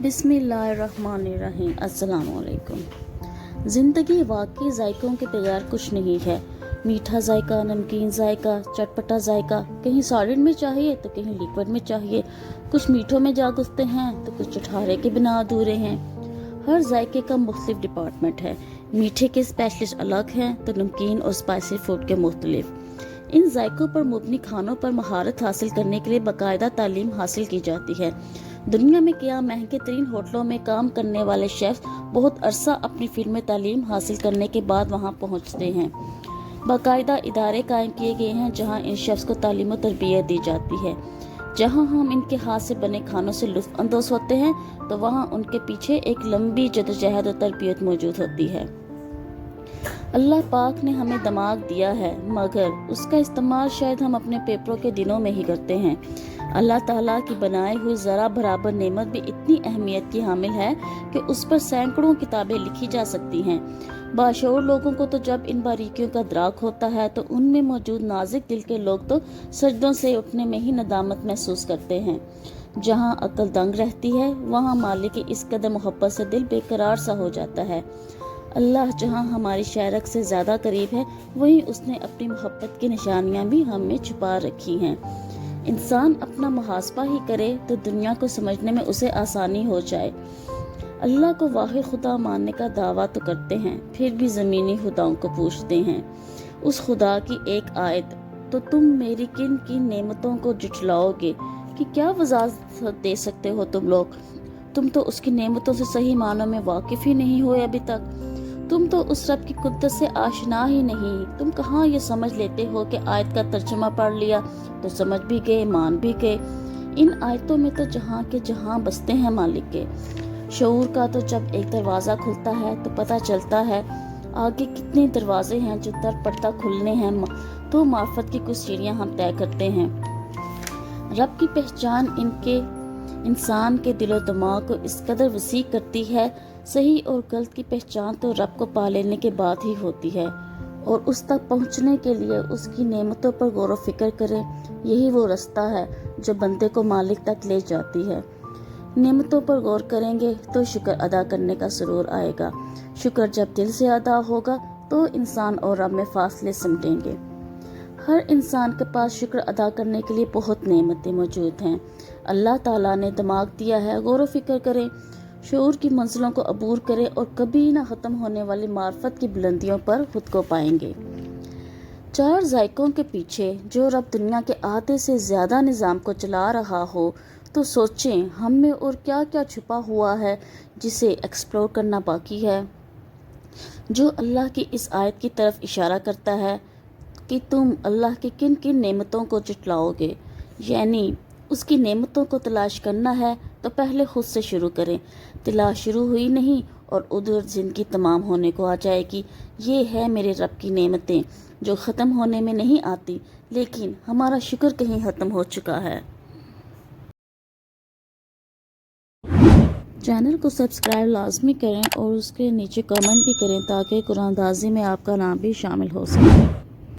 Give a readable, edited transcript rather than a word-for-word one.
बिस्मिल्लाहिर्रहमानिर्रहीम। अस्सलाम वालेकुम। ज़िंदगी वाकई जायकों के बगैर कुछ नहीं है। मीठा जायका, नमकीन जायका, चटपटा जायका, कहीं सॉलिड में चाहिए तो कहीं लिक्विड में चाहिए। कुछ मीठों में जा घुसते हैं तो कुछ चटखारे के बिना अधूरे हैं। हर जायके का मुख्तलिफ डिपार्टमेंट है। मीठे के स्पेशलिस्ट अलग हैं तो नमकीन और स्पाइसी फूड के मुख्तलिफ। इन जायकों पर मुबनी खानों पर महारत हासिल करने के लिए बाकायदा तालीम हासिल की जाती है। दुनिया में क्या महंगे तरीन होटलों में काम करने वाले शेफ बहुत अरसा अपनी फील्ड में तालीम हासिल करने के बाद वहां पहुंचते हैं। बाकायदा इदारे कायम किए गए हैं जहां इन शेफ्स को तालीम और तरबियत दी जाती है। जहां हम इनके हाथ से बने खानों से लुत्फ अंदोज होते हैं तो वहां उनके पीछे एक लंबी जदोजहद और तरबियत मौजूद होती है। अल्लाह पाक ने हमें दिमाग दिया है मगर उसका इस्तेमाल शायद हम अपने पेपरों के दिनों में ही करते हैं। अल्लाह ताला की बनाई हुई ज़रा बराबर नेमत भी इतनी अहमियत की हामिल है कि उस पर सैकड़ों किताबें लिखी जा सकती हैं। बाशऊर लोगों को तो जब इन बारीकियों का इदराक होता है तो उनमें मौजूद नाजुक दिल के लोग तो सजदों से उठने में ही नदामत महसूस करते हैं। जहाँ अक्ल दंग रहती है वहाँ मालिक की इस कदर मोहब्बत से दिल बेकरार सा हो जाता है। अल्लाह जहाँ हमारी शायरक से ज़्यादा करीब है वहीं उसने अपनी मोहब्बत की निशानियाँ भी हम में छुपा रखी हैं। इंसान अपना मुहासबा ही करे तो दुनिया को समझने में उसे आसानी हो जाए। अल्लाह को वाहिद खुदा मानने का दावा तो करते हैं फिर भी ज़मीनी खुदाओं को पूछते हैं। उस खुदा की एक आयत तो तुम मेरी किन किन नेमतों को जुटलाओगे कि क्या वजाहत दे सकते हो तुम लोग। तुम तो उसकी नेमतों से सही मानों में वाकिफ ही नहीं हुए अभी तक। तुम तो उस रब की कुद्दत से आशना ही नहीं। तुम कहाँ ये समझ लेते हो कि आयत का तर्जुमा पढ़ लिया तो समझ भी गए मान भी गए। इन आयतों में तो जहाँ के जहाँ बसते हैं मालिक के शऊर का। तो जब एक दरवाज़ा खुलता है तो पता चलता है आगे कितने दरवाजे हैं जो दर पड़ता खुलने हैं। तो मार्फत की कुछ सीढ़ियाँ हम तय करते हैं। रब की पहचान इनके इंसान के दिलो दिमाग को इस कदर वसी करती है। सही और गलत की पहचान तो रब को पा लेने के बाद ही होती है और उस तक पहुंचने के लिए उसकी नेमतों पर गौर व फिक्र करें। यही वो रास्ता है जो बंदे को मालिक तक ले जाती है। नेमतों पर गौर करेंगे तो शुक्र अदा करने का सुरूर आएगा। शुक्र जब दिल से अदा होगा तो इंसान और रब में फासले सिमटेंगे। हर इंसान के पास शुक्र अदा करने के लिए बहुत नेमतें मौजूद हैं। अल्लाह ताला ने दिमाग दिया है, गौर व फिक्र करें, शऊर की मंजिलों को अबूर करें और कभी ना ख़त्म होने वाली मार्फत की बुलंदियों पर खुद को पाएंगे। चार जायकों के पीछे जो रब दुनिया के आधे से ज़्यादा निज़ाम को चला रहा हो तो सोचें हम में और क्या क्या छुपा हुआ है जिसे एक्सप्लोर करना बाकी है। जो अल्लाह की इस आयत की तरफ इशारा करता है कि तुम अल्लाह की किन किन नेमतों को जुटलाओगे, यानी उसकी नेमतों को तलाश करना है तो पहले खुद से शुरू करें। तलाश शुरू हुई नहीं और उधर ज़िंदगी तमाम होने को आ जाएगी। ये है मेरे रब की नेमतें जो ख़त्म होने में नहीं आती, लेकिन हमारा शुक्र कहीं ख़त्म हो चुका है। चैनल को सब्सक्राइब लाजमी करें और उसके नीचे कमेंट भी करें ताकि कुरानदाजी में आपका नाम भी शामिल हो सके।